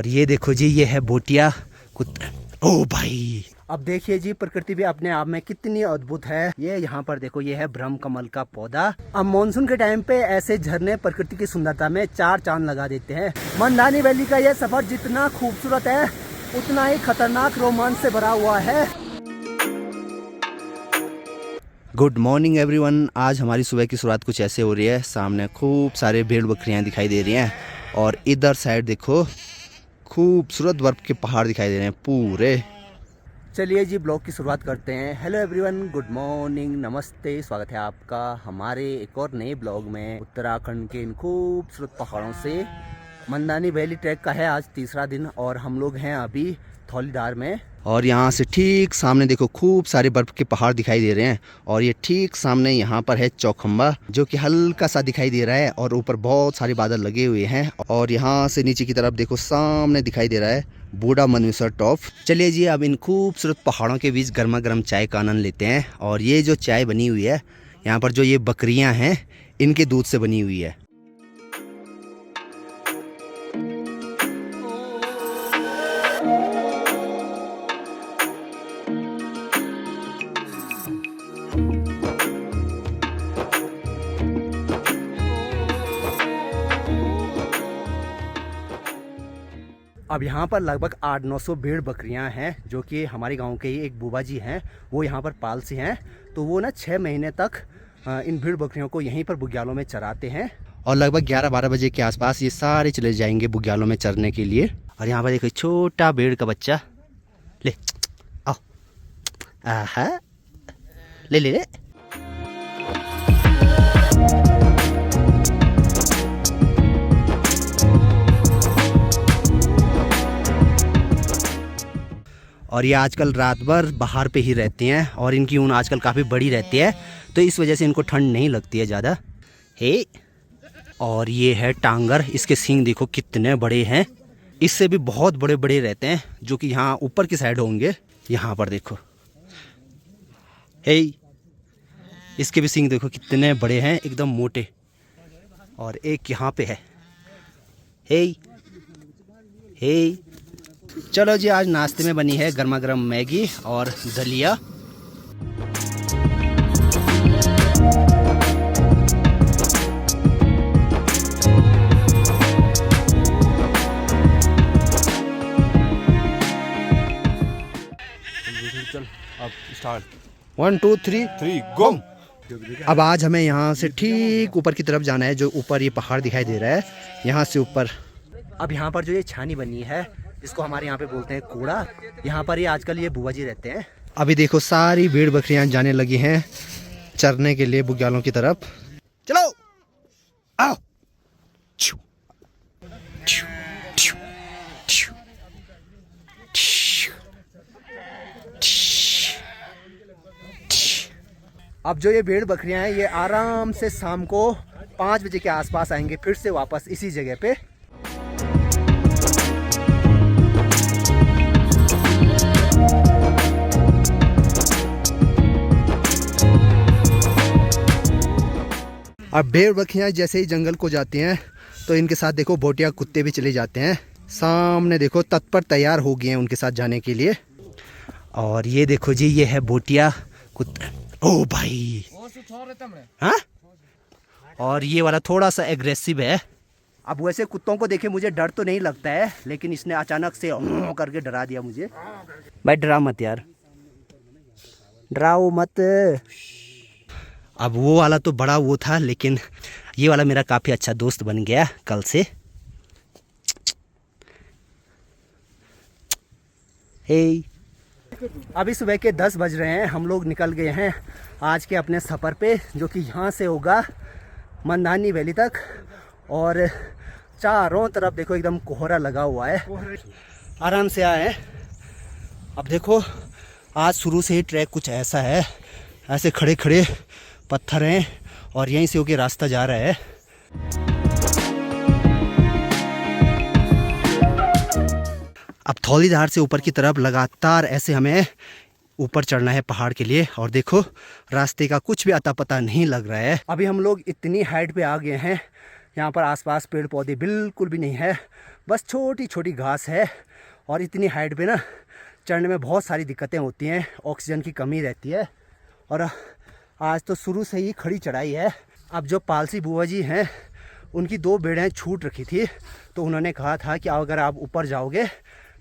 और ये देखो जी, ये है बोटिया कुत्ता। ओ भाई, अब देखिए जी, प्रकृति भी अपने आप में कितनी अद्भुत है। ये यहाँ पर देखो, ये है ब्रह्म कमल का पौधा। अब मानसून के टाइम पे ऐसे झरने प्रकृति की सुंदरता में चार चांद लगा देते हैं। मंदानी वैली का ये सफर जितना खूबसूरत है उतना ही खतरनाक रोमांच से भरा हुआ है। Good morning everyone. आज हमारी सुबह की शुरुआत कुछ ऐसे हो रही है। सामने खूब सारे भेड़ बकरियां दिखाई दे रही हैं और इधर साइड देखो खूबसूरत बर्फ के पहाड़ दिखाई दे रहे हैं पूरे। चलिए जी, ब्लॉग की शुरुआत करते हैं। हेलो एवरीवन, गुड मॉर्निंग, नमस्ते, स्वागत है आपका हमारे एक और नए ब्लॉग में। उत्तराखंड के इन खूबसूरत पहाड़ों से मंदानी वैली ट्रैक का है आज तीसरा दिन और हम लोग हैं अभी धौलीधार में। और यहाँ से ठीक सामने देखो खूब सारे बर्फ के पहाड़ दिखाई दे रहे हैं और ये ठीक सामने यहाँ पर है चौखंबा जो कि हल्का सा दिखाई दे रहा है और ऊपर बहुत सारे बादल लगे हुए हैं। और यहाँ से नीचे की तरफ देखो सामने दिखाई दे रहा है बूढ़ा मनवेसर टॉप। चलिए जी, अब इन खूबसूरत पहाड़ों के बीच गर्मा गर्म चाय का आनंद लेते हैं। और ये जो चाय बनी हुई है यहाँ पर, जो ये बकरियाँ हैं इनके दूध से बनी हुई है। अब यहाँ पर लगभग 800-900 भेड़ बकरियाँ हैं जो कि हमारे गांव के ही एक बुबा जी हैं, वो यहाँ पर पालसी हैं। तो वो ना 6 महीने तक इन भेड़ बकरियों को यहीं पर बुग्यालों में चराते हैं और लगभग 11-12 बजे के आसपास ये सारे चले जाएंगे बुग्यालों में चरने के लिए। और यहाँ पर देखो छोटा भेड़ का बच्चा, ले आओ, आहा, ले ले ले। और ये आजकल रात भर बाहर पे ही रहती हैं और इनकी ऊन आजकल काफ़ी बड़ी रहती है तो इस वजह से इनको ठंड नहीं लगती है ज़्यादा। हे, और ये है टांगर, इसके सींग देखो कितने बड़े हैं। इससे भी बहुत बड़े बड़े रहते हैं जो कि यहाँ ऊपर की साइड होंगे। यहाँ पर देखो, हे, इसके भी सींग देखो कितने बड़े हैं, एकदम मोटे। और एक यहाँ पे है, हे हे। चलो जी, आज नाश्ते में बनी है गर्मा गर्म मैगी और दलिया। चल अब स्टार्ट, 1 2 3 गो। अब आज हमें यहाँ से ठीक ऊपर की तरफ जाना है, जो ऊपर ये पहाड़ दिखाई दे रहा है यहाँ से ऊपर। अब यहाँ पर जो ये छानी बनी है इसको हमारे यहाँ पे बोलते हैं कूड़ा। यहाँ पर ही आजकल ये बुआ जी रहते हैं। अभी देखो सारी भेड़ बकरियां जाने लगी हैं चरने के लिए बुग्यालों की तरफ। चलो आओ। अब जो ये भेड़ बकरियां हैं ये आराम से शाम को 5 बजे के आसपास आएंगे फिर से वापस इसी जगह पे। अब भेड़ बकरियां जैसे ही जंगल को जाती हैं तो इनके साथ देखो बोटिया कुत्ते भी चले जाते हैं। सामने देखो तत्पर तैयार हो गए हैं उनके साथ जाने के लिए। और ये देखो जी, ये है बोटिया कुत्ता। ओ भाई, हाँ, और ये वाला थोड़ा सा एग्रेसिव है। अब वैसे कुत्तों को देखे मुझे डर तो नहीं लगता है, लेकिन इसने अचानक से करके डरा दिया मुझे। भाई डरा मत यार, डराओ मत। अब वो वाला तो बड़ा वो था, लेकिन ये वाला मेरा काफ़ी अच्छा दोस्त बन गया कल से। हे, अभी सुबह के 10 बज रहे हैं। हम लोग निकल गए हैं आज के अपने सफ़र पे, जो कि यहाँ से होगा मंदानी वैली तक। और चारों तरफ देखो एकदम कोहरा लगा हुआ है। आराम से आए। अब देखो आज शुरू से ही ट्रैक कुछ ऐसा है, ऐसे खड़े खड़े पत्थर हैं और यहीं से होके रास्ता जा रहा है। अब धौलीधार से ऊपर की तरफ लगातार ऐसे हमें ऊपर चढ़ना है पहाड़ के लिए। और देखो रास्ते का कुछ भी अता पता नहीं लग रहा है। अभी हम लोग इतनी हाइट पे आ गए हैं, यहाँ पर आसपास पेड़ पौधे बिल्कुल भी नहीं है, बस छोटी छोटी घास है और इतनी हाइट पे ना चढ़ने में बहुत सारी दिक्कतें होती हैं, ऑक्सीजन की कमी रहती है। और आज तो शुरू से ही खड़ी चढ़ाई है। अब जो पालसी बुआ जी हैं उनकी 2 बेड़ें छूट रखी थी, तो उन्होंने कहा था कि अगर आप ऊपर जाओगे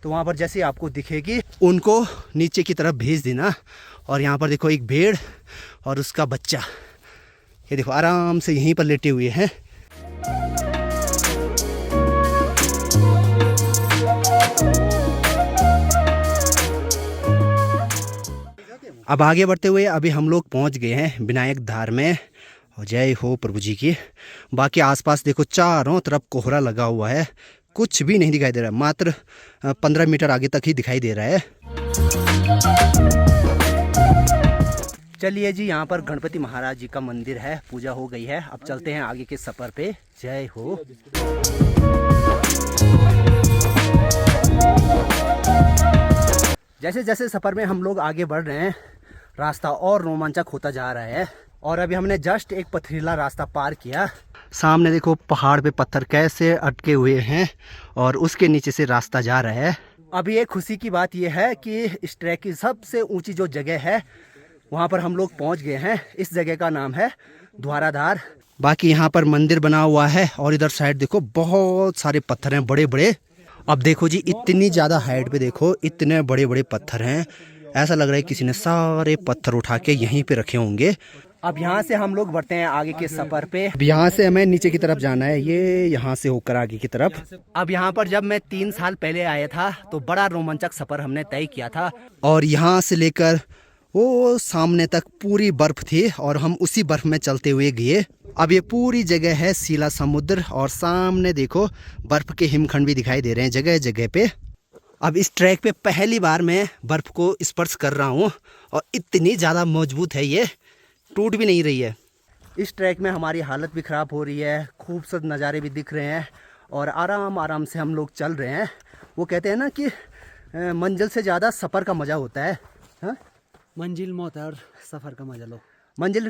तो वहाँ पर जैसे आपको दिखेगी उनको नीचे की तरफ भेज देना। और यहाँ पर देखो एक भेड़ और उसका बच्चा, ये देखो आराम से यहीं पर लेटे हुए हैं। अब आगे बढ़ते हुए अभी हम लोग पहुंच गए हैं विनायक धार में, और जय हो प्रभु जी की। बाकी आसपास देखो चारों तरफ कोहरा लगा हुआ है, कुछ भी नहीं दिखाई दे रहा है, मात्र 15 मीटर आगे तक ही दिखाई दे रहा है। चलिए जी, यहाँ पर गणपति महाराज जी का मंदिर है, पूजा हो गई है। अब चलते हैं आगे के सफर पे। जय हो। जैसे जैसे सफर में हम लोग आगे बढ़ रहे हैं, रास्ता और रोमांचक होता जा रहा है। और अभी हमने जस्ट एक पथरीला रास्ता पार किया। सामने देखो पहाड़ पे पत्थर कैसे अटके हुए हैं और उसके नीचे से रास्ता जा रहा है। अभी एक खुशी की बात यह है कि इस ट्रैक की सबसे ऊंची जो जगह है वहाँ पर हम लोग पहुँच गए हैं। इस जगह का नाम है द्वाराधार। बाकी यहाँ पर मंदिर बना हुआ है और इधर साइड देखो बहुत सारे पत्थर हैं बड़े बड़े। अब देखो जी, इतनी ज़्यादा हाइट पे देखो इतने बड़े बड़े पत्थर हैं, ऐसा लग रहा है किसी ने सारे पत्थर उठा के यहीं पे रखे होंगे। अब यहाँ से हम लोग बढ़ते हैं आगे के सफर पे। अब यहाँ से हमें नीचे की तरफ जाना है, ये यहाँ से होकर आगे की तरफ। अब यहाँ पर जब मैं 3 साल पहले आया था तो बड़ा रोमांचक सफर हमने तय किया था, और यहाँ से लेकर वो सामने तक पूरी बर्फ थी और हम उसी बर्फ में चलते हुए गए। अब ये पूरी जगह है सीला समुद्र, और सामने देखो बर्फ के हिमखंड भी दिखाई दे रहे हैं जगह जगह पे। अब इस ट्रैक पे पहली बार मैं बर्फ को स्पर्श कर रहा हूँ और इतनी ज़्यादा मजबूत है, ये टूट भी नहीं रही है। इस ट्रैक में हमारी हालत भी ख़राब हो रही है, खूबसूरत नज़ारे भी दिख रहे हैं और आराम आराम से हम लोग चल रहे हैं। वो कहते हैं ना कि मंजिल से ज़्यादा सफ़र का मज़ा होता है। हाँ, मंजिल मौत है और सफ़र का मजा लो। मंजिल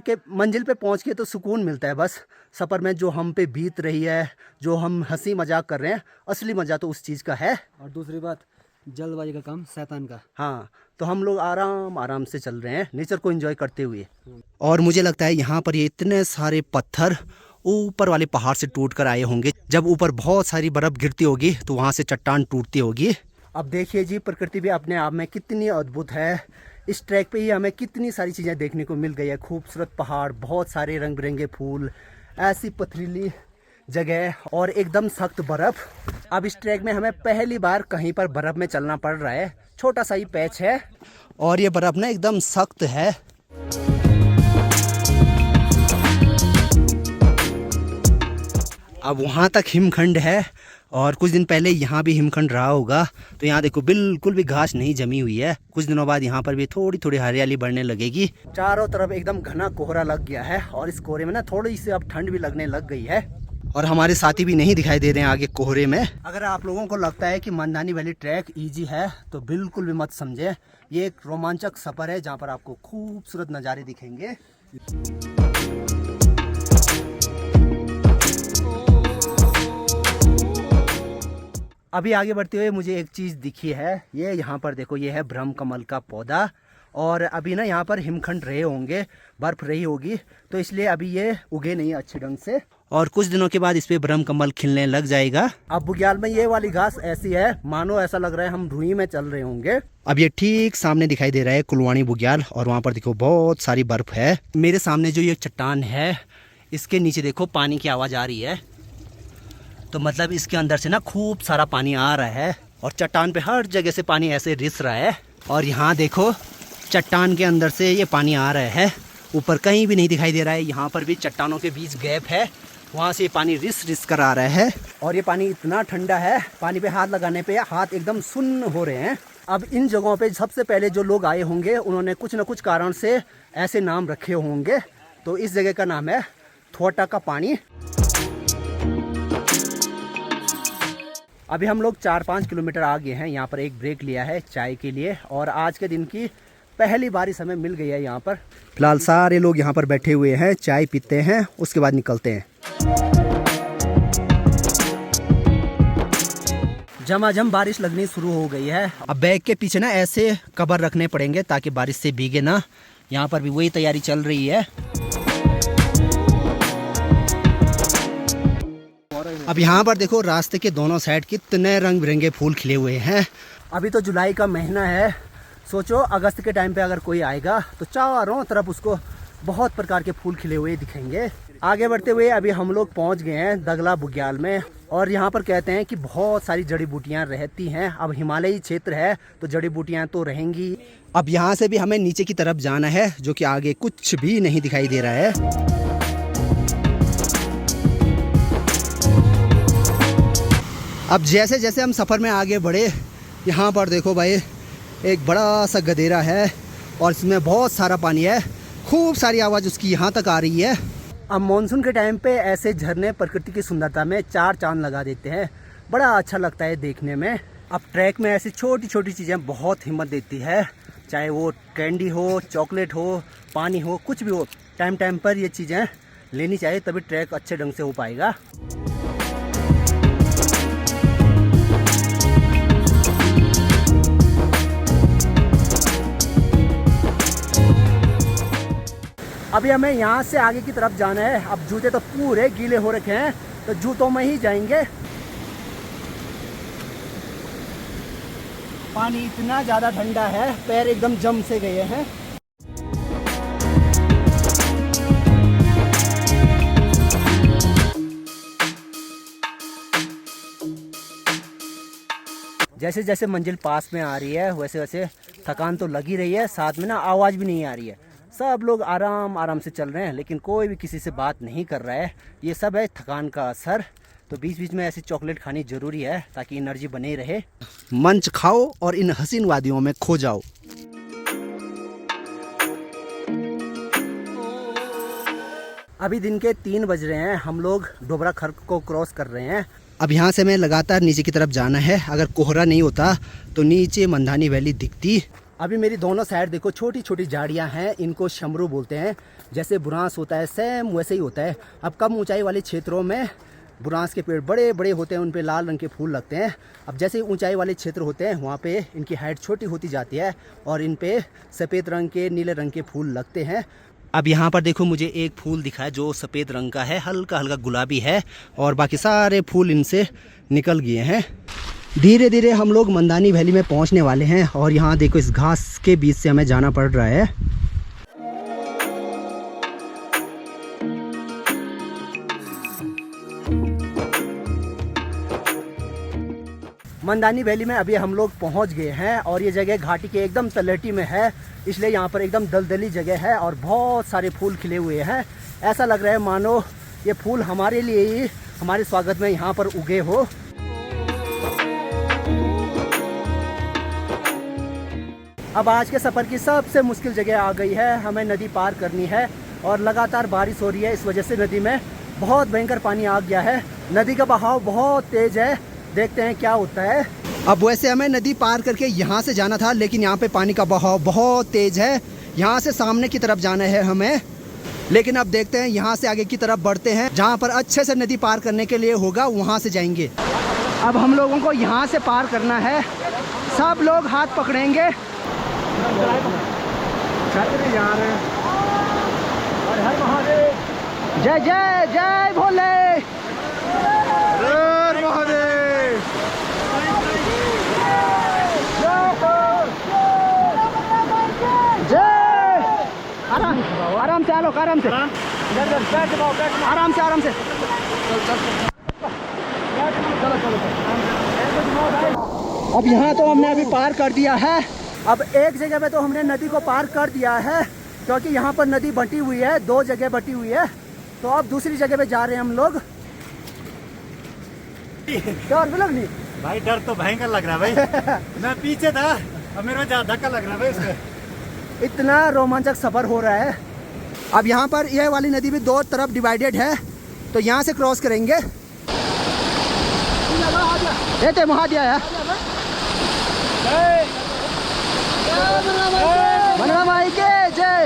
पे पहुंच के तो सुकून मिलता है, बस सफ़र में जो हम पे बीत रही है, जो हम हंसी मजाक कर रहे हैं, असली मज़ा तो उस चीज़ का है। और दूसरी बात, जल्दबाजी का काम शैतान का। हाँ, तो हम लोग आराम आराम से चल रहे हैं नेचर को एंजॉय करते हुए। और मुझे लगता है यहाँ पर ये इतने सारे पत्थर ऊपर वाले पहाड़ से टूट कर आए होंगे। जब ऊपर बहुत सारी बर्फ़ गिरती होगी तो वहाँ से चट्टान टूटती होगी। अब देखिए जी, प्रकृति भी अपने आप में कितनी अद्भुत है। इस ट्रैक पे ही हमें कितनी सारी चीज़ें देखने को मिल गई है। खूबसूरत पहाड़, बहुत सारे रंग बिरंगे फूल, ऐसी पथरीली जगह और एकदम सख्त बर्फ़। अब इस ट्रैक में हमें पहली बार कहीं पर बर्फ़ में चलना पड़ रहा है। छोटा सा ही पैच है और ये बर्फ़ ना एकदम सख्त है। अब वहाँ तक हिमखंड है और कुछ दिन पहले यहाँ भी हिमखंड रहा होगा, तो यहाँ देखो बिल्कुल भी घास नहीं जमी हुई है। कुछ दिनों बाद यहाँ पर भी थोड़ी थोड़ी हरियाली बढ़ने लगेगी। चारों तरफ एकदम घना कोहरा लग गया है और इस कोहरे में ना थोड़ी सी अब ठंड भी लगने लग गई है और हमारे साथी भी नहीं दिखाई दे रहे हैं आगे कोहरे में। अगर आप लोगों को लगता है कि मंदानी वैली ट्रैक ईजी है तो बिल्कुल भी मत समझे। ये एक रोमांचक सफ़र है जहाँ पर आपको खूबसूरत नज़ारे दिखेंगे। अभी आगे बढ़ते हुए मुझे एक चीज़ दिखी है, ये यहाँ पर देखो, ये है ब्रह्म कमल का पौधा। और अभी ना यहाँ पर हिमखंड रहे होंगे, बर्फ़ रही होगी, तो इसलिए अभी ये उगे नहीं अच्छे ढंग से, और कुछ दिनों के बाद इस पे ब्रह्म कमल खिलने लग जाएगा। अब बुग्याल में ये वाली घास ऐसी है मानो ऐसा लग रहा है हम रुई में चल रहे होंगे। अब ये ठीक सामने दिखाई दे रहा है कुलवानी बुग्याल, और वहाँ पर देखो बहुत सारी बर्फ़ है। मेरे सामने जो ये चट्टान है इसके नीचे देखो पानी की आवाज़ आ रही है, तो मतलब इसके अंदर से ना खूब सारा पानी आ रहा है और चट्टान पे हर जगह से पानी ऐसे रिस रहा है। और यहाँ देखो चट्टान के अंदर से ये पानी आ रहा है, ऊपर कहीं भी नहीं दिखाई दे रहा है। यहाँ पर भी चट्टानों के बीच गैप है, वहाँ से ये पानी रिस रिस कर आ रहा है और ये पानी इतना ठंडा है, पानी पे हाथ लगाने पे हाथ एकदम सुन्न हो रहे हैं। अब इन जगहों पे सबसे पहले जो लोग आए होंगे उन्होंने कुछ न कुछ कारण से ऐसे नाम रखे होंगे, तो इस जगह का नाम है थोटा का पानी। अभी हम लोग 4-5 किलोमीटर आगे हैं, यहाँ पर एक ब्रेक लिया है चाय के लिए, और आज के दिन की पहली बारिश हमें मिल गई है यहाँ पर। फिलहाल सारे लोग यहाँ पर बैठे हुए हैं, चाय पीते हैं, उसके बाद निकलते हैं। झमाझम बारिश लगनी शुरू हो गई है। अब बैग के पीछे ना ऐसे कवर रखने पड़ेंगे ताकि बारिश से भीगे ना। यहाँ पर भी वही तैयारी चल रही है। अब यहाँ पर देखो रास्ते के दोनों साइड कितने रंग बिरंगे फूल खिले हुए हैं। अभी तो जुलाई का महीना है, सोचो अगस्त के टाइम पे अगर कोई आएगा तो चारों तरफ उसको बहुत प्रकार के फूल खिले हुए दिखेंगे। आगे बढ़ते हुए अभी हम लोग पहुंच गए हैं दगला बुग्याल में, और यहाँ पर कहते हैं कि बहुत सारी जड़ी बूटियाँ रहती हैं। अब हिमालयी क्षेत्र है तो जड़ी बूटियाँ तो रहेंगी। अब यहाँ से भी हमें नीचे की तरफ जाना है, जो कि आगे कुछ भी नहीं दिखाई दे रहा है। अब जैसे जैसे हम सफ़र में आगे बढ़े, यहाँ पर देखो भाई एक बड़ा सा गदेरा है और इसमें बहुत सारा पानी है। खूब सारी आवाज़ उसकी यहाँ तक आ रही है। अब मॉनसून के टाइम पे ऐसे झरने प्रकृति की सुंदरता में चार चांद लगा देते हैं। बड़ा अच्छा लगता है देखने में। अब ट्रैक में ऐसी छोटी छोटी चीज़ें बहुत हिम्मत देती है, चाहे वो कैंडी हो, चॉकलेट हो, पानी हो, कुछ भी हो। टाइम टाइम पर ये चीज़ें लेनी चाहिए, तभी ट्रैक अच्छे ढंग से हो पाएगा। अभी हमें यहाँ से आगे की तरफ जाना है। अब जूते तो पूरे गीले हो रखे हैं, तो जूतों में ही जाएंगे। पानी इतना ज़्यादा ठंडा है, पैर एकदम जम से गए हैं। जैसे जैसे मंजिल पास में आ रही है वैसे वैसे थकान तो लगी रही है, साथ में ना आवाज़ भी नहीं आ रही है। सब लोग आराम आराम से चल रहे हैं, लेकिन कोई भी किसी से बात नहीं कर रहा है। ये सब है थकान का असर। तो बीच बीच में ऐसी चॉकलेट खानी ज़रूरी है ताकि एनर्जी बने रहे। मंच खाओ और इन हसीन वादियों में खो जाओ। अभी दिन के 3 बज रहे हैं, हम लोग डोबरा खर्क को क्रॉस कर रहे हैं। अब यहाँ से हमें लगातार नीचे की तरफ जाना है। अगर कोहरा नहीं होता तो नीचे मंदानी वैली दिखती। अभी मेरी दोनों साइड देखो छोटी छोटी झाड़ियाँ हैं, इनको शमरू बोलते हैं। जैसे बुरांस होता है सेम वैसे ही होता है। अब कम ऊंचाई वाले क्षेत्रों में बुरांस के पेड़ बड़े बड़े होते हैं, उन पे लाल रंग के फूल लगते हैं। अब जैसे ऊंचाई वाले क्षेत्र होते हैं वहाँ पे इनकी हाइट छोटी होती जाती है और इन पे सफ़ेद रंग के, नीले रंग के फूल लगते हैं। अब यहाँ पर देखो मुझे एक फूल दिखा है जो सफ़ेद रंग का है, हल्का हल्का गुलाबी है, और बाकी सारे फूल इनसे निकल गए हैं। धीरे धीरे हम लोग मंदानी वैली में पहुँचने वाले हैं, और यहाँ देखो इस घास के बीच से हमें जाना पड़ रहा है। मंदानी वैली में अभी हम लोग पहुंच गए हैं, और ये जगह घाटी के एकदम तलहटी में है, इसलिए यहाँ पर एकदम दलदली जगह है और बहुत सारे फूल खिले हुए हैं। ऐसा लग रहा है मानो ये फूल हमारे लिए ही, हमारे स्वागत में यहाँ पर उगे हो। अब आज के सफ़र की सबसे मुश्किल जगह आ गई है। हमें नदी पार करनी है और लगातार बारिश हो रही है, इस वजह से नदी में बहुत भयंकर पानी आ गया है। नदी का बहाव बहुत तेज़ है, देखते हैं क्या होता है। अब वैसे हमें नदी पार करके यहाँ से जाना था, लेकिन यहाँ पे पानी का बहाव बहुत तेज़ है। यहाँ से सामने की तरफ जाना है हमें, लेकिन अब देखते हैं यहाँ से आगे की तरफ बढ़ते हैं। जहाँ पर अच्छे से नदी पार करने के लिए होगा वहाँ से जाएंगे। अब हम लोगों को यहाँ से पार करना है, सब लोग हाथ पकड़ेंगे। जय जय जय भोले, आराम से आलो, आराम से, आराम से, आराम से। अब यहाँ तो हमने अभी पार कर दिया है। अब एक जगह पे तो हमने नदी को पार कर दिया है, क्योंकि यहाँ पर नदी बटी हुई है, 2 जगह बटी हुई है। तो अब दूसरी जगह पे जा रहे हैं हम लोग। डर भी लग नहीं भाई, डर तो भयंकर लग रहा है भाई। मैं पीछे था, अब मेरे को धक्का लग रहा है भाई इसमें। इतना रोमांचक सफर हो रहा है। अब यहाँ पर यह वाली नदी भी 2 तरफ डिवाइडेड है, तो यहाँ से क्रॉस करेंगे। ये महादिया है, मनवा माई के जय,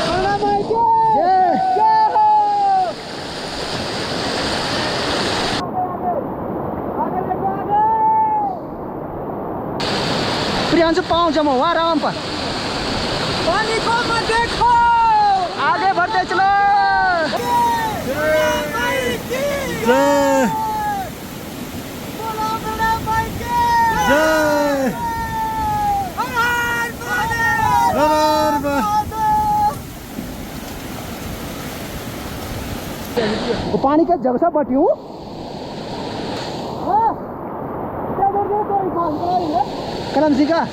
मनवा माई के जय। आगे ध्यान से पाँव जमा हुआ आराम पर। पानी को मत देखो, आगे बढ़ते चलो। वो पानी का जब सा बटी हूँ कलम सी का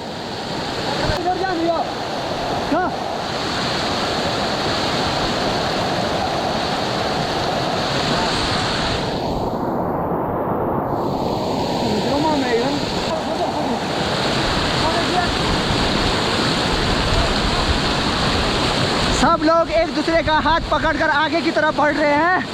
सब लोग एक दूसरे का हाथ पकड़कर आगे की तरफ बढ़ रहे हैं।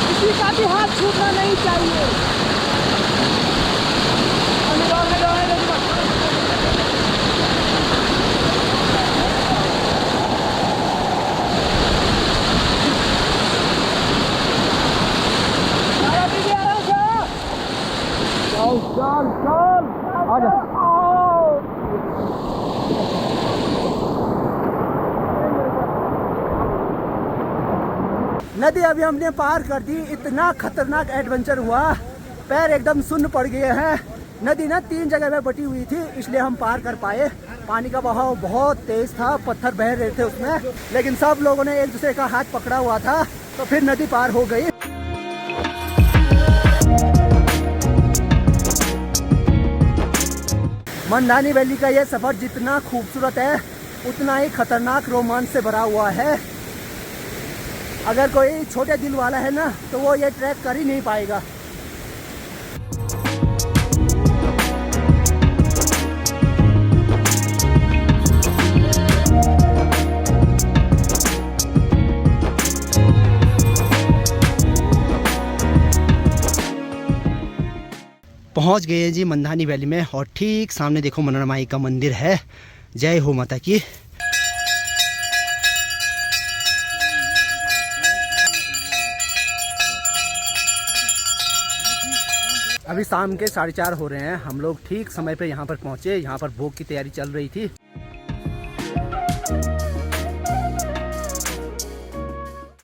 किसी का भी हाथ छूटना नहीं चाहिए। नदी अभी हमने पार कर दी। इतना खतरनाक एडवेंचर हुआ, पैर एकदम सुन्न पड़ गए हैं। नदी ना 3 जगह में बटी हुई थी, इसलिए हम पार कर पाए। पानी का बहाव बहुत तेज था, पत्थर बह रहे थे उसमें, लेकिन सब लोगों ने एक दूसरे का हाथ पकड़ा हुआ था, तो फिर नदी पार हो गई। मंदानी वैली का ये सफर जितना खूबसूरत है उतना ही खतरनाक रोमांच से भरा हुआ है। अगर कोई छोटे दिल वाला है ना तो वो ये ट्रैक कर ही नहीं पाएगा। पहुंच गए हैं जी मंदानी वैली में, और ठीक सामने देखो मनोरमा माई का मंदिर है। जय हो माता की। अभी शाम के 4:30 हो रहे हैं। हम लोग ठीक समय पे यहाँ पर पहुँचे। यहाँ पर भोग की तैयारी चल रही थी।